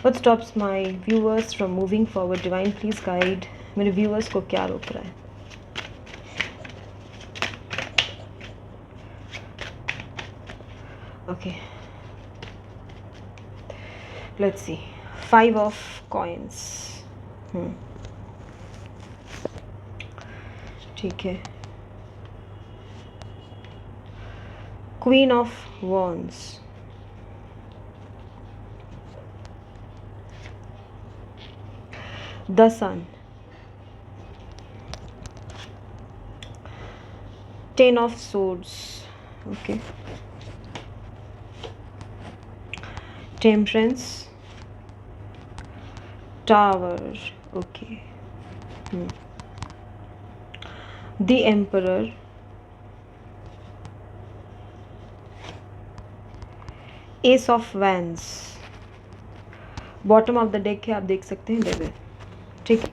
What stops my viewers from moving forward? Divine please guide. मेरे viewers को क्या रोक रहा है? Okay. Let's see. 5 of coins. ठीक है. Queen of Wands. The Sun. 10 of Swords. Okay. Temperance. Tower. Okay. The Emperor. Ace of Wands. Bottom of the deck है, आप देख सकते हैं डेविल. ठीक है.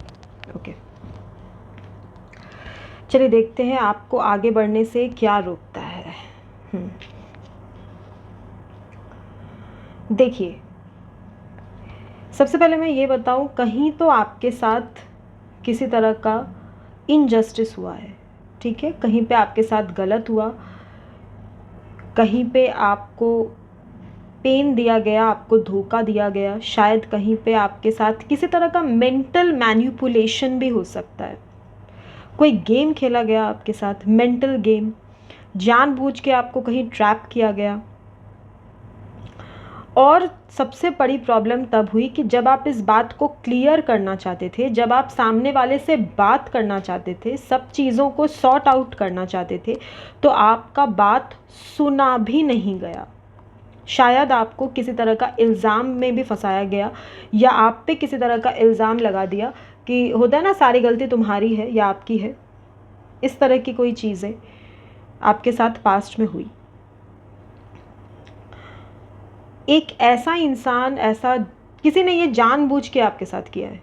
ओके. चलिए देखते हैं आपको आगे बढ़ने से क्या रोकता है. देखिए, सबसे पहले मैं ये बताऊं, कहीं तो आपके साथ किसी तरह का इनजस्टिस हुआ है. ठीक है, कहीं पे आपके साथ गलत हुआ, कहीं पे आपको पेन दिया गया, आपको धोखा दिया गया. शायद कहीं पे आपके साथ किसी तरह का मेंटल मैनिपुलेशन भी हो सकता है. कोई गेम खेला गया आपके साथ, मेंटल गेम, जानबूझ के आपको कहीं ट्रैप किया गया. और सबसे बड़ी प्रॉब्लम तब हुई कि जब आप इस बात को क्लियर करना चाहते थे, जब आप सामने वाले से बात करना चाहते थे, सब चीज़ों को सॉर्ट आउट करना चाहते थे, तो आपका बात सुना भी नहीं गया. शायद आपको किसी तरह का इल्ज़ाम में भी फंसाया गया, या आप पे किसी तरह का इल्ज़ाम लगा दिया कि होता है ना, सारी गलती तुम्हारी है या आपकी है. इस तरह की कोई चीज़ें आपके साथ पास्ट में हुई. एक ऐसा इंसान, ऐसा किसी ने ये जानबूझ के आपके साथ किया है.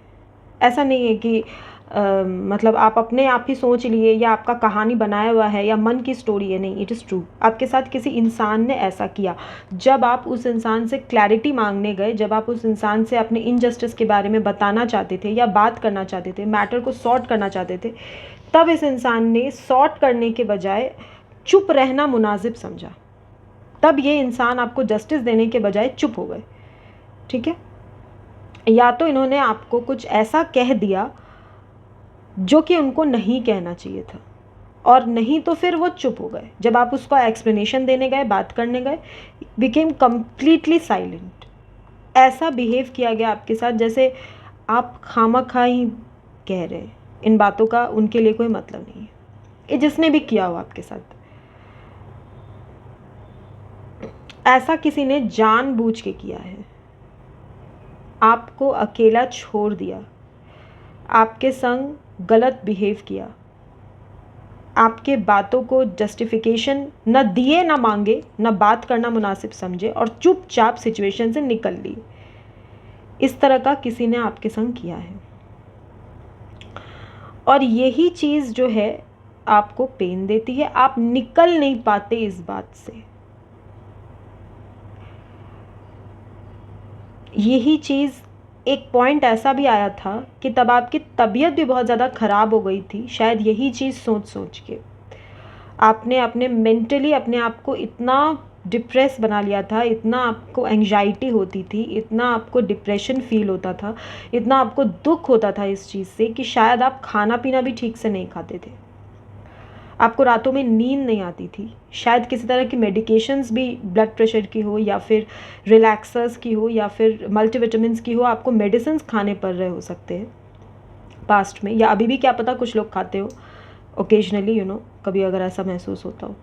ऐसा नहीं है कि मतलब आप अपने आप ही सोच लिए या आपका कहानी बनाया हुआ है या मन की स्टोरी है. नहीं, इट इज़ ट्रू. आपके साथ किसी इंसान ने ऐसा किया. जब आप उस इंसान से क्लैरिटी मांगने गए, जब आप उस इंसान से अपने इनजस्टिस के बारे में बताना चाहते थे या बात करना चाहते थे, मैटर को सॉर्ट करना चाहते थे, तब इस इंसान ने सॉर्ट करने के बजाय चुप रहना मुनासिब समझा. तब ये इंसान आपको जस्टिस देने के बजाय चुप हो गए. ठीक है, या तो इन्होंने आपको कुछ ऐसा कह दिया जो कि उनको नहीं कहना चाहिए था, और नहीं तो फिर वो चुप हो गए. जब आप उसका एक्सप्लेनेशन देने गए, बात करने गए, बिकेम कम्प्लीटली साइलेंट. ऐसा बिहेव किया गया आपके साथ जैसे आप खामखा ही कह रहे हैं. इन बातों का उनके लिए कोई मतलब नहीं है. ये जिसने भी किया हो आपके साथ, ऐसा किसी ने जानबूझ के किया है. आपको अकेला छोड़ दिया, आपके संग गलत बिहेव किया, आपके बातों को जस्टिफिकेशन न दिए, न मांगे, न बात करना मुनासिब समझे, और चुपचाप सिचुएशन से निकल लिए. इस तरह का किसी ने आपके संग किया है. और यही चीज़ जो है आपको पेन देती है. आप निकल नहीं पाते इस बात से. यही चीज़, एक पॉइंट ऐसा भी आया था कि तब आपकी तबीयत भी बहुत ज़्यादा ख़राब हो गई थी. शायद यही चीज़ सोच सोच के आपने अपने मेंटली अपने आप को इतना डिप्रेस बना लिया था, इतना आपको एंजाइटी होती थी, इतना आपको डिप्रेशन फील होता था, इतना आपको दुख होता था इस चीज़ से कि शायद आप खाना पीना भी ठीक से नहीं खाते थे. आपको रातों में नींद नहीं आती थी. शायद किसी तरह की मेडिकेशंस भी, ब्लड प्रेशर की हो या फिर रिलैक्सर्स की हो या फिर मल्टीविटामिन्स की हो, आपको मेडिसिन्स खाने पड़ रहे हो सकते हैं पास्ट में, या अभी भी क्या पता कुछ लोग खाते हो ओकेजनली, कभी अगर ऐसा महसूस होता हो.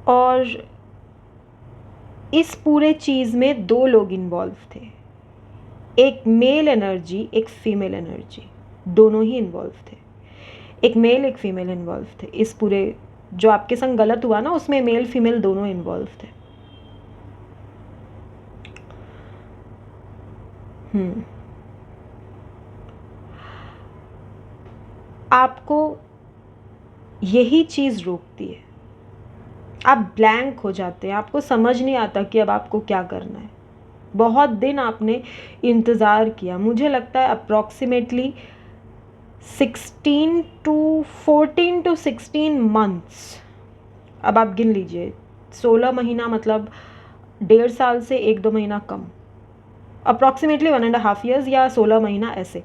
और इस पूरे चीज़ में 2 लोग इन्वॉल्व थे. एक मेल एनर्जी, एक फीमेल एनर्जी, दोनों ही इन्वॉल्व थे. एक मेल एक फीमेल इन्वॉल्व थे. इस पूरे जो आपके संग गलत हुआ ना, उसमें मेल फीमेल दोनों इन्वॉल्व थे. आपको यही चीज़ रोकती है. आप ब्लैंक हो जाते हैं, आपको समझ नहीं आता कि अब आपको क्या करना है। बहुत दिन आपने इंतज़ार किया, मुझे लगता है अप्रॉक्सीमेटली 14 to 16 मंथ्स। अब आप गिन लीजिए, 16 महीना मतलब 1.5 साल से 1-2 महीना कम, अप्रॉक्सीमेटली 1.5 ईयर्स या 16 महीना ऐसे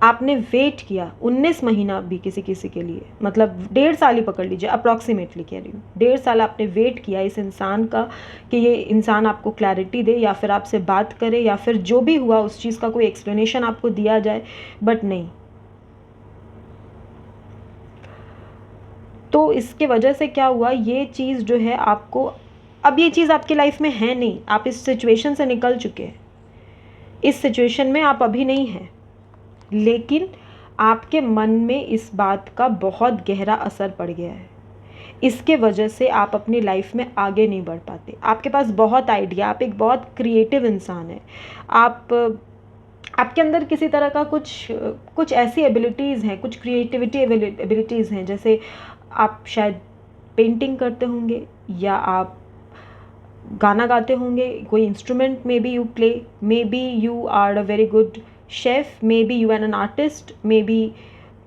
आपने वेट किया। 19 महीना भी किसी किसी के लिए, मतलब 1.5 साल ही पकड़ लीजिए, अप्रॉक्सीमेटली कह रही हूँ। 1.5 साल आपने वेट किया इस इंसान का कि ये इंसान आपको क्लैरिटी दे या फिर आपसे बात करे या फिर जो भी हुआ उस चीज़ का कोई एक्सप्लेनेशन आपको दिया जाए, बट नहीं। तो इसके वजह से क्या हुआ, ये चीज़ जो है आपको, अब ये चीज़ आपकी लाइफ में है नहीं, आप इस सिचुएशन से निकल चुके हैं, इस सिचुएशन में आप अभी नहीं हैं, लेकिन आपके मन में इस बात का बहुत गहरा असर पड़ गया है। इसके वजह से आप अपनी लाइफ में आगे नहीं बढ़ पाते। आपके पास बहुत आइडिया, आप एक बहुत क्रिएटिव इंसान हैं, आपके अंदर किसी तरह का कुछ ऐसी एबिलिटीज़ हैं, कुछ क्रिएटिविटी एबिलिटीज़ हैं, जैसे आप शायद पेंटिंग करते होंगे या आप गाना गाते होंगे, कोई instrument, may be you play, may be you are a very good chef, may be you are an artist, may be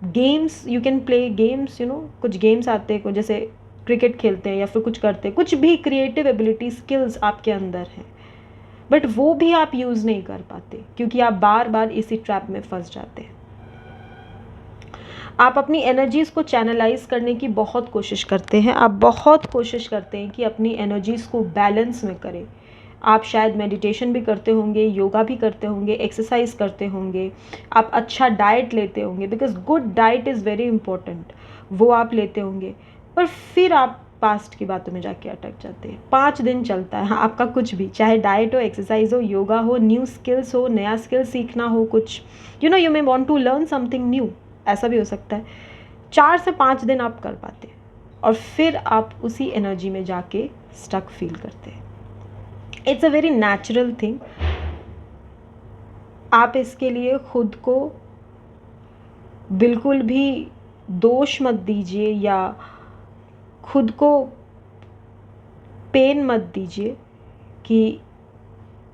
games, you can play games, कुछ गेम्स आते हैं, जैसे क्रिकेट खेलते हैं या फिर कुछ करते हैं, कुछ भी क्रिएटिव एबिलिटी स्किल्स आपके अंदर हैं, बट वो भी आप यूज़ नहीं कर पाते क्योंकि आप बार बार इसी ट्रैप में फंस जाते हैं। आप अपनी एनर्जीज़ को चैनलाइज करने की बहुत कोशिश करते हैं, आप बहुत कोशिश करते हैं कि अपनी एनर्जीज़ को बैलेंस में करें। आप शायद मेडिटेशन भी करते होंगे, योगा भी करते होंगे, एक्सरसाइज करते होंगे, आप अच्छा डाइट लेते होंगे, because good diet is very important, वो आप लेते होंगे, पर फिर आप पास्ट की बातों में जाके अटक जाते हैं। 5 दिन चलता है आपका कुछ भी, चाहे डाइट हो, एक्सरसाइज हो, योगा हो, न्यू स्किल्स हो, नया स्किल सीखना हो, कुछ you may want to learn something new, ऐसा भी हो सकता है। 4 से 5 दिन आप कर पाते हैं और फिर आप उसी एनर्जी में जाके स्टक फील करते हैं। It's a very natural thing. आप इसके लिए खुद को बिल्कुल भी दोष मत दीजिए या खुद को पेन मत दीजिए, कि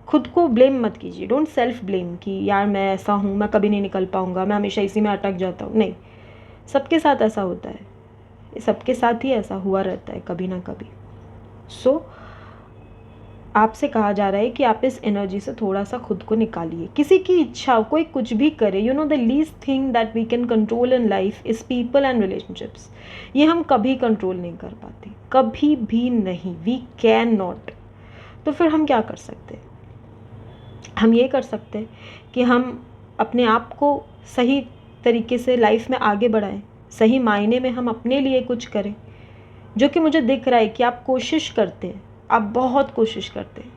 खुद को ब्लेम मत कीजिए। डोंट सेल्फ ब्लेम कि यार मैं ऐसा हूँ, मैं कभी नहीं निकल पाऊँगा, मैं हमेशा इसी में अटक जाता हूँ। नहीं, सबके साथ ऐसा होता है, सबके साथ ही ऐसा हुआ रहता है कभी ना कभी। सो आपसे कहा जा रहा है कि आप इस एनर्जी से थोड़ा सा खुद को निकालिए। किसी की इच्छा, कोई कुछ भी करे, the least thing that we can control in life is people and relationships. ये हम कभी कंट्रोल नहीं कर पाते, कभी भी नहीं, वी कैन नॉट। तो फिर हम क्या कर सकते हैं? हम ये कर सकते हैं कि हम अपने आप को सही तरीके से लाइफ में आगे बढ़ाएं, सही मायने में हम अपने लिए कुछ करें, जो कि मुझे दिख रहा है कि आप कोशिश करते हैं, आप बहुत कोशिश करते हैं।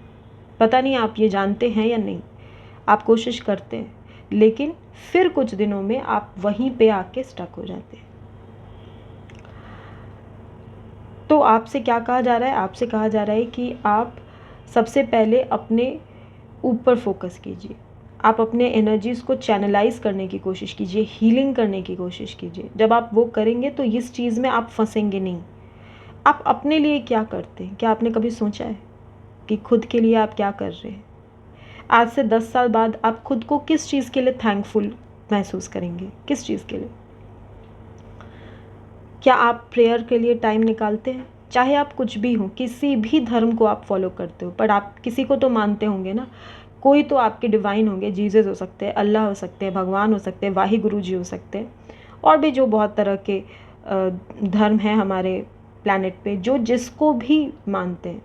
पता नहीं आप ये जानते हैं या नहीं, आप कोशिश करते हैं, लेकिन फिर कुछ दिनों में आप वहीं पे आके स्टक हो जाते हैं। तो आपसे क्या कहा जा रहा है? आपसे कहा जा रहा है कि आप सबसे पहले अपने ऊपर फोकस कीजिए, आप अपने एनर्जीज़ को चैनलाइज करने की कोशिश कीजिए, हीलिंग करने की कोशिश कीजिए। जब आप वो करेंगे तो इस चीज़ में आप फंसेंगे नहीं। आप अपने लिए क्या करते हैं? क्या आपने कभी सोचा है कि खुद के लिए आप क्या कर रहे हैं? आज से 10 साल बाद आप खुद को किस चीज़ के लिए थैंकफुल महसूस करेंगे? किस चीज़ के लिए? क्या आप प्रेयर के लिए टाइम निकालते हैं? चाहे आप कुछ भी हो, किसी भी धर्म को आप फॉलो करते हो, पर आप किसी को तो मानते होंगे ना। कोई तो आपके डिवाइन होंगे, जीसस हो सकते हैं, अल्लाह हो सकते हैं, भगवान हो सकते हैं, वाही गुरु जी हो सकते हैं, और भी जो बहुत तरह के धर्म हैं हमारे प्लैनेट पे, जो जिसको भी मानते हैं,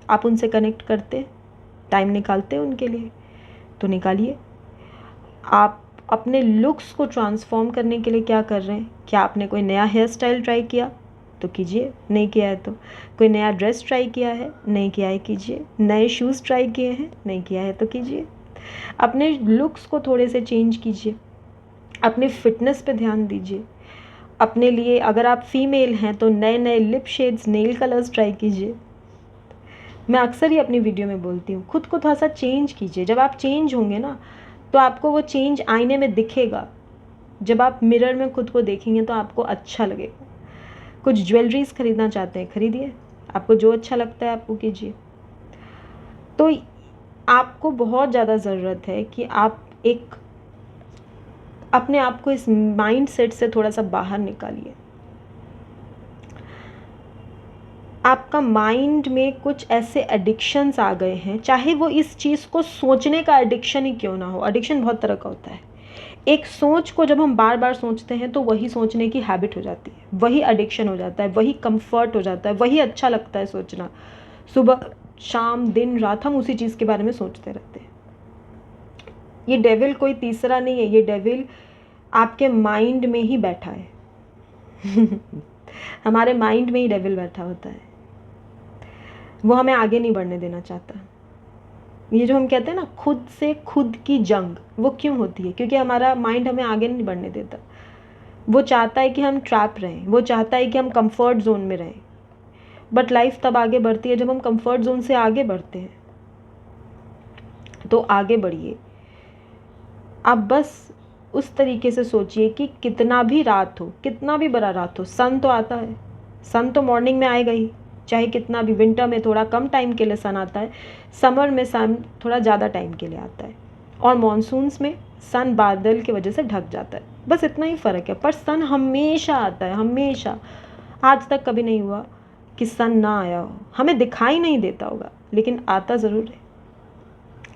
आप उनसे कनेक्ट करते हैं, टाइम निकालते हैं उनके लिए, तो निकालिए। आप अपने लुक्स को ट्रांसफॉर्म करने के लिए क्या कर रहे हैं? क्या आपने कोई नया हेयर स्टाइल ट्राई किया? तो कीजिए, नहीं किया है तो। कोई नया ड्रेस ट्राई किया है? नहीं किया है, कीजिए। नए शूज़ ट्राई किए हैं? नहीं किया है तो कीजिए। अपने लुक्स को थोड़े से चेंज कीजिए, अपने फिटनेस पे ध्यान दीजिए। अपने लिए, अगर आप फीमेल हैं तो नए नए lip shades, nail colours try कीजिए। मैं अक्सर ही अपनी वीडियो में बोलती हूँ, खुद को थोड़ा सा चेंज कीजिए। जब आप चेंज होंगे ना, तो आपको वो चेंज आईने में दिखेगा। जब आप मिरर में खुद को देखेंगे तो आपको अच्छा लगेगा। कुछ ज्वेलरीज खरीदना चाहते हैं, खरीदिए, आपको जो अच्छा लगता है आपको कीजिए। तो आपको बहुत ज़्यादा ज़रूरत है कि आप एक अपने आप को इस माइंड सेट से थोड़ा सा बाहर निकालिए। आपका माइंड में कुछ ऐसे एडिक्शंस आ गए हैं, चाहे वो इस चीज़ को सोचने का एडिक्शन ही क्यों ना हो। एडिक्शन बहुत तरह का होता है। एक सोच को जब हम बार बार सोचते हैं तो वही सोचने की हैबिट हो जाती है, वही एडिक्शन हो जाता है, वही कंफर्ट हो जाता है, वही अच्छा लगता है सोचना। सुबह शाम दिन रात हम उसी चीज़ के बारे में सोचते रहते हैं। ये डेविल कोई तीसरा नहीं है, ये डेविल आपके माइंड में ही बैठा है। हमारे माइंड में ही डेविल बैठा होता है। वो हमें आगे नहीं बढ़ने देना चाहता। ये जो हम कहते हैं ना खुद से खुद की जंग, वो क्यों होती है? क्योंकि हमारा माइंड हमें आगे नहीं बढ़ने देता। वो चाहता है कि हम ट्रैप रहें, वो चाहता है कि हम कंफर्ट जोन में रहें। बट लाइफ तब आगे बढ़ती है जब हम कंफर्ट जोन से आगे बढ़ते हैं। तो आगे बढ़िए। आप बस उस तरीके से सोचिए कि कितना भी रात हो, कितना भी बड़ा रात हो, सन तो आता है। सन तो मॉर्निंग में आएगा ही, चाहे कितना भी। विंटर में थोड़ा कम टाइम के लिए सन आता है, समर में सन थोड़ा ज़्यादा टाइम के लिए आता है, और मॉनसून्स में सन बादल की वजह से ढक जाता है। बस इतना ही फ़र्क है, पर सन हमेशा आता है, हमेशा। आज तक कभी नहीं हुआ कि सन ना आया हो। हमें दिखाई नहीं देता होगा, लेकिन आता ज़रूर है।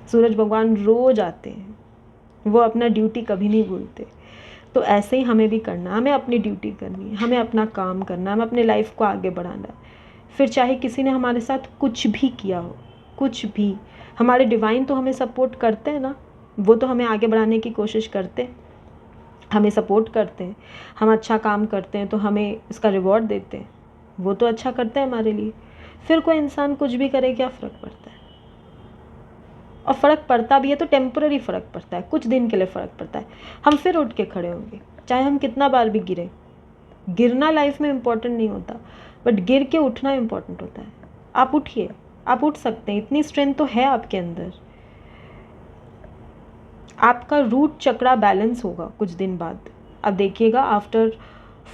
सूरज भगवान रोज़ आते हैं, वो अपना ड्यूटी कभी नहीं भूलते। तो ऐसे ही हमें भी करना, हमें अपनी ड्यूटी करनी है, हमें अपना काम करना है, हमें अपने लाइफ को आगे बढ़ाना है। फिर चाहे किसी ने हमारे साथ कुछ भी किया हो, कुछ भी, हमारे डिवाइन तो हमें सपोर्ट करते हैं ना। वो तो हमें आगे बढ़ाने की कोशिश करते हैं, हमें सपोर्ट करते हैं। हम अच्छा काम करते हैं तो हमें इसका रिवॉर्ड देते हैं, वो तो अच्छा करते हैं हमारे लिए। फिर कोई इंसान कुछ भी करे, क्या फ़र्क पड़ता है? और फ़र्क पड़ता भी है तो टेम्पररी फ़र्क पड़ता है, कुछ दिन के लिए फ़र्क पड़ता है। हम फिर उठ के खड़े होंगे, चाहे हम कितना बार भी गिरें। गिरना लाइफ में इम्पोर्टेंट नहीं होता, बट गिर के उठना इम्पोर्टेंट होता है। आप उठिए, आप उठ सकते हैं, इतनी स्ट्रेंथ तो है आपके अंदर। आपका रूट चक्रा बैलेंस होगा कुछ दिन बाद। अब देखिएगा, आफ्टर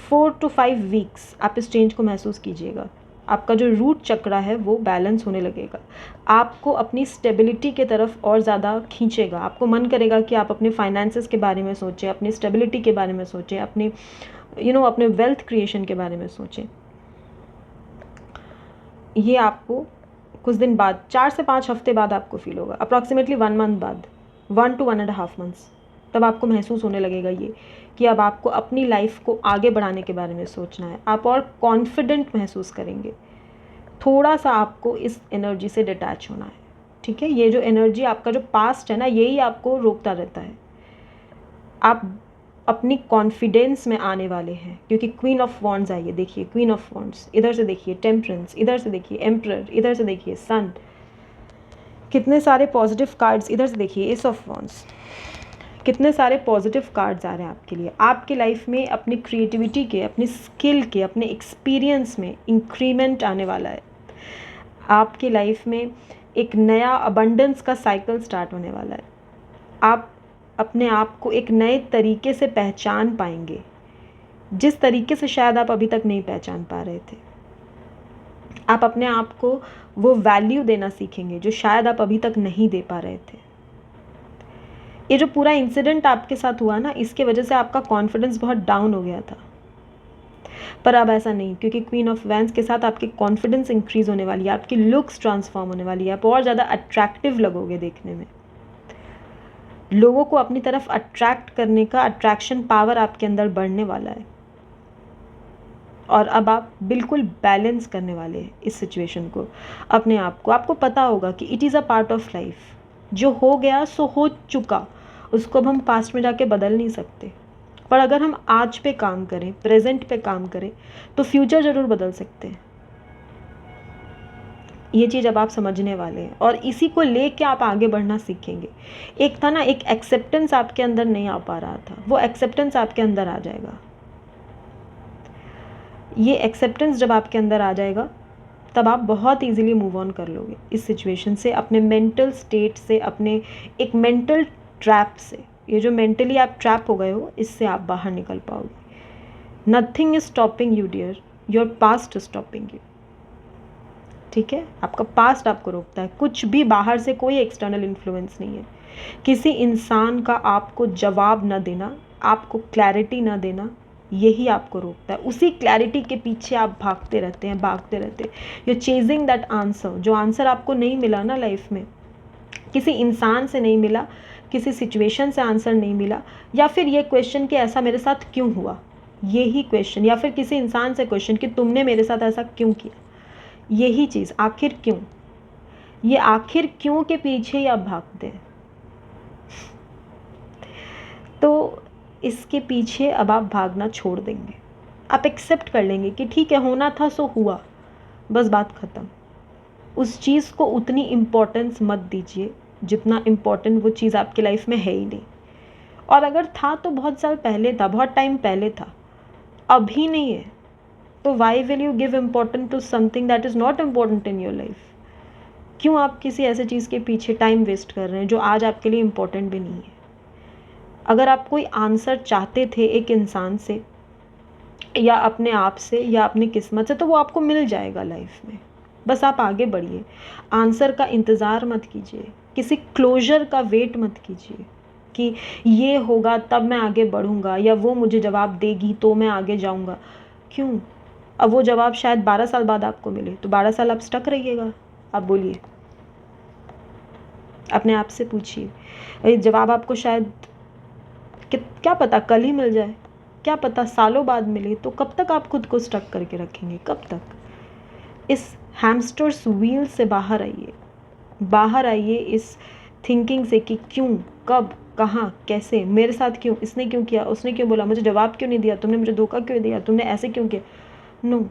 4 to 5 वीक्स आप इस चेंज को महसूस कीजिएगा। आपका जो रूट चक्रा है वो बैलेंस होने लगेगा, आपको अपनी स्टेबिलिटी के तरफ और ज़्यादा खींचेगा। आपको मन करेगा कि आप अपने फाइनेंसेस के बारे में सोचें, अपनी स्टेबिलिटी के बारे में सोचें, अपने अपने वेल्थ क्रिएशन के बारे में सोचें। ये आपको कुछ दिन बाद, 4 से 5 हफ्ते बाद आपको फील होगा, अप्रॉक्सीमेटली 1 मंथ बाद, 1 to 1.5 मंथ्स। तब आपको महसूस होने लगेगा ये कि अब आपको अपनी लाइफ को आगे बढ़ाने के बारे में सोचना है। आप और कॉन्फिडेंट महसूस करेंगे। थोड़ा सा आपको इस एनर्जी से डिटैच होना है, ठीक है? ये जो एनर्जी, आपका जो पास्ट है ना, यही आपको रोकता रहता है। आप अपनी कॉन्फिडेंस में आने वाले हैं, क्योंकि क्वीन ऑफ वॉन्ड्स आई है। देखिए क्वीन ऑफ वॉन्ड्स, इधर से देखिए टेम्परेंस, इधर से देखिए एम्परर, इधर से देखिए सन। कितने सारे पॉजिटिव कार्ड्स, इधर से देखिए एस ऑफ वॉन्ड्स। कितने सारे पॉजिटिव कार्ड्स आ रहे हैं आपके लिए। आपकी लाइफ में अपनी क्रिएटिविटी के, अपनी स्किल के, अपने एक्सपीरियंस में इंक्रीमेंट आने वाला है। आपकी लाइफ में एक नया अबंडेंस का साइकिल स्टार्ट होने वाला है। आप अपने आप को एक नए तरीके से पहचान पाएंगे, जिस तरीके से शायद आप अभी तक नहीं पहचान पा रहे थे। आप अपने आप को वो वैल्यू देना सीखेंगे जो शायद आप अभी तक नहीं दे पा रहे थे। ये जो पूरा इंसिडेंट आपके साथ हुआ ना, इसके वजह से आपका कॉन्फिडेंस बहुत डाउन हो गया था, पर अब ऐसा नहीं, क्योंकि क्वीन ऑफ वैंड्स के साथ आपकी कॉन्फिडेंस इंक्रीज होने वाली है, आपकी लुक्स ट्रांसफॉर्म होने वाली है, आप और ज़्यादा अट्रैक्टिव लगोगे देखने में। लोगों को अपनी तरफ अट्रैक्ट करने का अट्रैक्शन पावर आपके अंदर बढ़ने वाला है, और अब आप बिल्कुल बैलेंस करने वाले हैं इस सिचुएशन को, अपने आप को। आपको पता होगा कि it is a part of life, जो हो गया सो हो चुका, उसको अब हम पास्ट में जाके बदल नहीं सकते। पर अगर हम आज पे काम करें, प्रेजेंट पे काम करें, तो फ्यूचर ज़रूर बदल सकते हैं। ये चीज़ अब आप समझने वाले हैं, और इसी को लेके आप आगे बढ़ना सीखेंगे। एक था ना, एक एक्सेप्टेंस आपके अंदर नहीं आ पा रहा था, वो एक्सेप्टेंस आपके अंदर आ जाएगा। ये एक्सेप्टेंस जब आपके अंदर आ जाएगा, तब आप बहुत इजीली मूव ऑन कर लोगे इस सिचुएशन से, अपने मेंटल स्टेट से, अपने एक मेंटल ट्रैप से। ये जो मेंटली आप ट्रैप हो गए हो, इससे आप बाहर निकल पाओगे। Nothing is stopping you dear, your past stopping you. ठीक है, आपका पास्ट आपको रोकता है। कुछ भी बाहर से कोई एक्सटर्नल इन्फ्लुएंस नहीं है। किसी इंसान का आपको जवाब ना देना, आपको क्लैरिटी ना देना, यही आपको रोकता है। उसी क्लैरिटी के पीछे आप भागते रहते हैं, भागते रहते हैं। You chasing that answer. जो आंसर आपको नहीं मिला ना लाइफ में, किसी इंसान से नहीं मिला, किसी सिचुएशन से आंसर नहीं मिला, या फिर ये क्वेश्चन कि ऐसा मेरे साथ क्यों हुआ, यही क्वेश्चन, या फिर किसी इंसान से क्वेश्चन कि तुमने मेरे साथ ऐसा क्यों किया, यही चीज़ आखिर क्यों, ये आखिर क्यों के पीछे ही आप भागते हैं। तो इसके पीछे अब आप भागना छोड़ देंगे। आप एक्सेप्ट कर लेंगे कि ठीक है, होना था सो हुआ, बस बात ख़त्म। उस चीज़ को उतनी इम्पोर्टेंस मत दीजिए जितना इम्पोर्टेंट वो चीज़ आपकी लाइफ में है ही नहीं। और अगर था तो बहुत साल पहले था, बहुत टाइम पहले था, अभी नहीं है। तो why will you give important to something that is not important in your life? क्यों आप किसी ऐसे चीज़ के पीछे टाइम वेस्ट कर रहे हैं जो आज आपके लिए इम्पोर्टेंट भी नहीं है? अगर आप कोई आंसर चाहते थे एक इंसान से या अपने आप से या अपनी किस्मत से, तो वो आपको मिल जाएगा लाइफ में। बस आप आगे बढ़िए। आंसर का इंतज़ार मत कीजिए, किसी क्लोजर का वेट मत कीजिए कि ये होगा तब मैं आगे बढ़ूँगा या वो मुझे जवाब देगी तो मैं आगे जाऊँगा। क्यों? अब वो जवाब शायद 12 साल बाद आपको मिले, तो 12 साल आप स्टक रहिएगा? आप बोलिए, अपने आप से पूछिए। ये जवाब आपको शायद क्या पता कल ही मिल जाए, क्या पता सालों बाद मिले, तो कब तक आप खुद को स्टक करके रखेंगे? कब तक? इस हैमस्टर्स व्हील से बाहर आइए, बाहर आइए इस थिंकिंग से कि क्यों, कब, कहाँ, कैसे, मेरे साथ क्यों, इसने क्यों किया, उसने क्यों बोला, मुझे जवाब क्यों नहीं दिया, तुमने मुझे धोखा क्यों दिया, तुमने ऐसे क्यों किया। नो,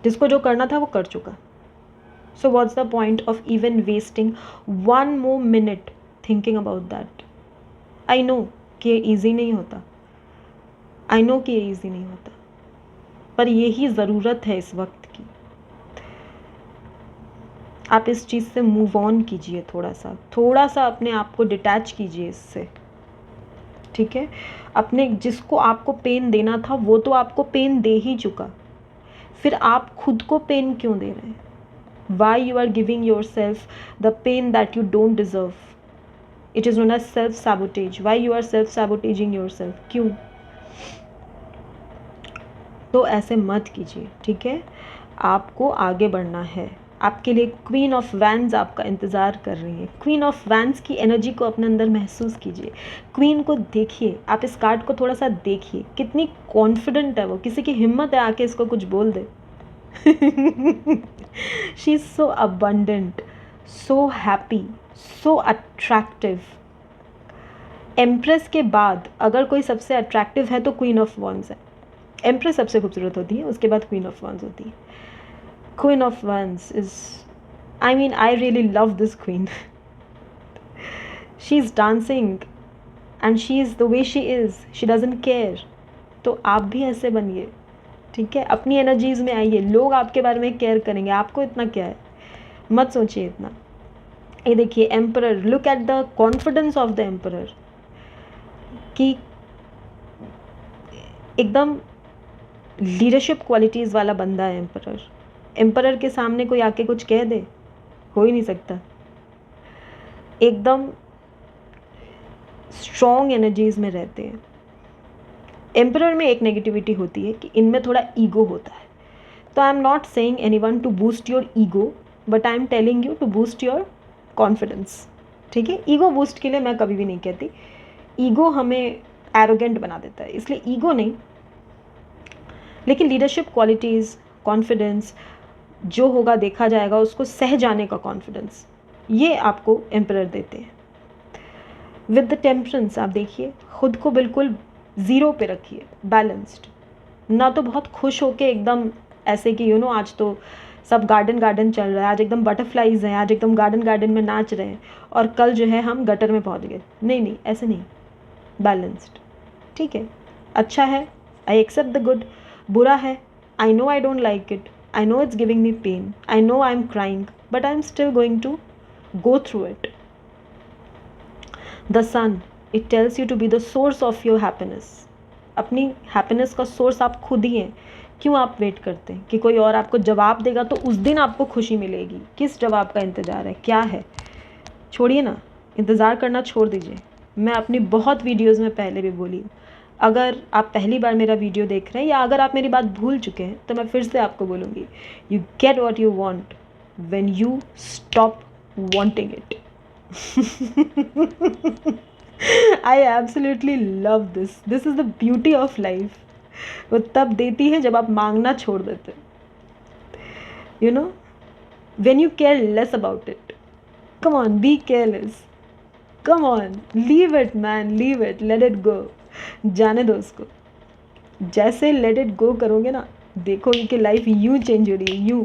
जिसको जो करना था वो कर चुका। So what's the point of even wasting 1 more minute thinking about that? I know कि ये ईजी नहीं होता, आई नो कि ये ईजी नहीं होता, पर यही ज़रूरत है इस वक्त की। आप इस चीज़ से मूव ऑन कीजिए, थोड़ा सा अपने आप को डिटैच कीजिए इससे। ठीक है, अपने जिसको आपको पेन देना था वो तो आपको पेन दे ही चुका, फिर आप खुद को पेन क्यों दे रहे हैं? Why you are giving yourself the pain that you don't deserve? It is known as self sabotage. Why you are self sabotaging yourself? क्यों? तो ऐसे मत कीजिए। ठीक है, आपको आगे बढ़ना है। आपके लिए क्वीन ऑफ वैंस आपका इंतज़ार कर रही है। क्वीन ऑफ वैंस की एनर्जी को अपने अंदर महसूस कीजिए। क्वीन को देखिए, आप इस कार्ड को थोड़ा सा देखिए, कितनी कॉन्फिडेंट है वो। किसी की हिम्मत है आके इसको कुछ बोल दे। She is so abundant, so happy, so attractive. Empress के बाद अगर कोई सबसे अट्रैक्टिव है तो क्वीन ऑफ वॉन्स है। एम्प्रेस सबसे खूबसूरत होती है, उसके बाद क्वीन ऑफ वॉन्स होती है। Queen of once is, I mean, I really love this queen. She is dancing and she is the way she is, she doesn't care. तो आप भी ऐसे बनिए। ठीक है, अपनी एनर्जीज़ में आइए। लोग आपके बारे में केयर करेंगे, आपको इतना क्या है, मत सोचिए इतना। ये देखिए emperor, look at the confidence of the emperor, कि एकदम लीडरशिप क्वालिटीज़ वाला बंदा है एम्परर। एम्परर के सामने कोई आके कुछ कह दे, हो ही नहीं सकता। एकदम स्ट्रॉन्ग एनर्जीज़ में रहते हैं। एम्परर में एक नेगेटिविटी होती है कि इनमें थोड़ा ईगो होता है। तो I am not saying anyone to boost your ego, but I am telling you to boost your confidence. ठीक है, ईगो बूस्ट के लिए मैं कभी भी नहीं कहती। ईगो हमें एरोगेंट बना देता है, इसलिए ईगो नहीं, लेकिन लीडरशिप क्वालिटीज़, कॉन्फिडेंस, जो होगा देखा जाएगा, उसको सह जाने का कॉन्फिडेंस, ये आपको एम्परर देते हैं। विद द टेम्परेंस आप देखिए, खुद को बिल्कुल ज़ीरो पे रखिए, बैलेंस्ड। ना तो बहुत खुश होके एकदम ऐसे कि यू नो आज तो सब गार्डन गार्डन चल रहा है, आज एकदम बटरफ्लाइज हैं, आज एकदम गार्डन गार्डन में नाच रहे हैं, और कल जो है हम गटर में पहुंच गए। नहीं नहीं, ऐसे नहीं, बैलेंस्ड। ठीक है, अच्छा है, आई एक्सेप्ट द गुड। बुरा है, I know I don't like it, I know it's giving me pain, I know I am crying, but I am still going to go through it. The sun, it tells you to be the source of your happiness. अपनी happiness का source आप खुद ही हैं। क्यों आप wait करते हैं कि कोई और आपको जवाब देगा तो उस दिन आपको खुशी मिलेगी? किस जवाब का इंतज़ार है, क्या है? छोड़िए ना, इंतज़ार करना छोड़ दीजिए। मैं अपनी बहुत वीडियोज़ में पहले भी बोली हूँ, अगर आप पहली बार मेरा वीडियो देख रहे हैं या अगर आप मेरी बात भूल चुके हैं तो मैं फिर से आपको बोलूँगी, you get what you want when you stop wanting it. I absolutely love this, this is the beauty of life. वो तब देती है जब आप मांगना छोड़ देते, you know, when you care less about it. Come on, be careless, come on, leave it man, leave it, let it go, जाने दो उसको। जैसे लेट इट गो करोगे ना, देखोगे कि लाइफ यूं चेंज हो रही है, यूं।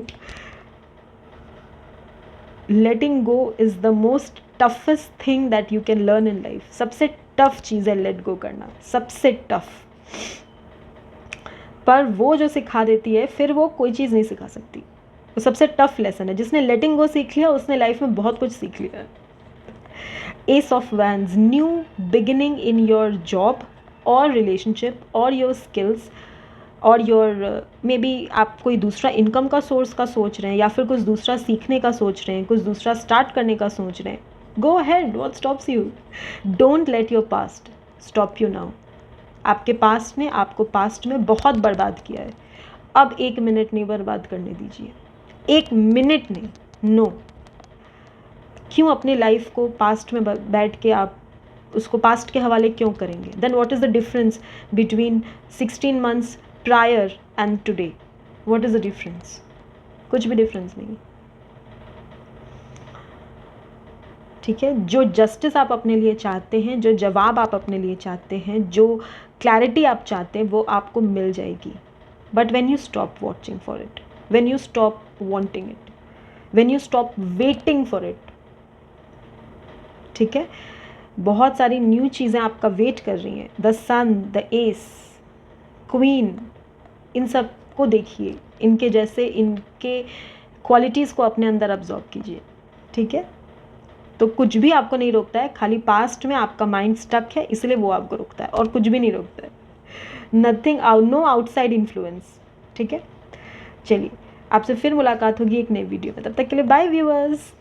Letting go is the most toughest thing that you can learn in life. सबसे टफ चीज़ है लेट गो करना, सबसे टफ। पर वो जो सिखा देती है फिर वो कोई चीज़ नहीं सिखा सकती। वो सबसे टफ लेसन है। जिसने लेटिंग गो सीख लिया उसने लाइफ में बहुत कुछ सीख लिया। S of wands, new beginning in your job और रिलेशनशिप और योर स्किल्स और योर मे बी आप कोई दूसरा इनकम का सोर्स का सोच रहे हैं या फिर कुछ दूसरा सीखने का सोच रहे हैं, कुछ दूसरा स्टार्ट करने का सोच रहे हैं। Go ahead, what stops you? Don't let your past stop you now. आपके पास्ट ने आपको पास्ट में बहुत बर्बाद किया है, अब 1 मिनट नहीं बर्बाद करने दीजिए, 1 मिनट नहीं, नो। क्यों अपनी लाइफ को पास्ट में बैठ के आप उसको पास्ट के हवाले क्यों करेंगे? Then what is the difference between 16 months prior and today? What is the difference? कुछ भी डिफरेंस नहीं। ठीक है, जो जस्टिस आप अपने लिए चाहते हैं, जो जवाब आप अपने लिए चाहते हैं, जो क्लैरिटी आप चाहते हैं, वो आपको मिल जाएगी। But when you stop watching for it, when you stop wanting it, when you stop waiting for it, ठीक है, बहुत सारी न्यू चीज़ें आपका वेट कर रही हैं। The sun, the ace, queen, इन सब को देखिए, इनके जैसे इनके क्वालिटीज़ को अपने अंदर अब्जॉर्ब कीजिए। ठीक है, तो कुछ भी आपको नहीं रोकता है, खाली पास्ट में आपका माइंड स्टक है इसलिए वो आपको रोकता है, और कुछ भी नहीं रोकता है। Nothing, no outside influence. ठीक है, चलिए आपसे फिर मुलाकात होगी एक नई वीडियो में, तब तक के लिए बाय व्यूअर्स।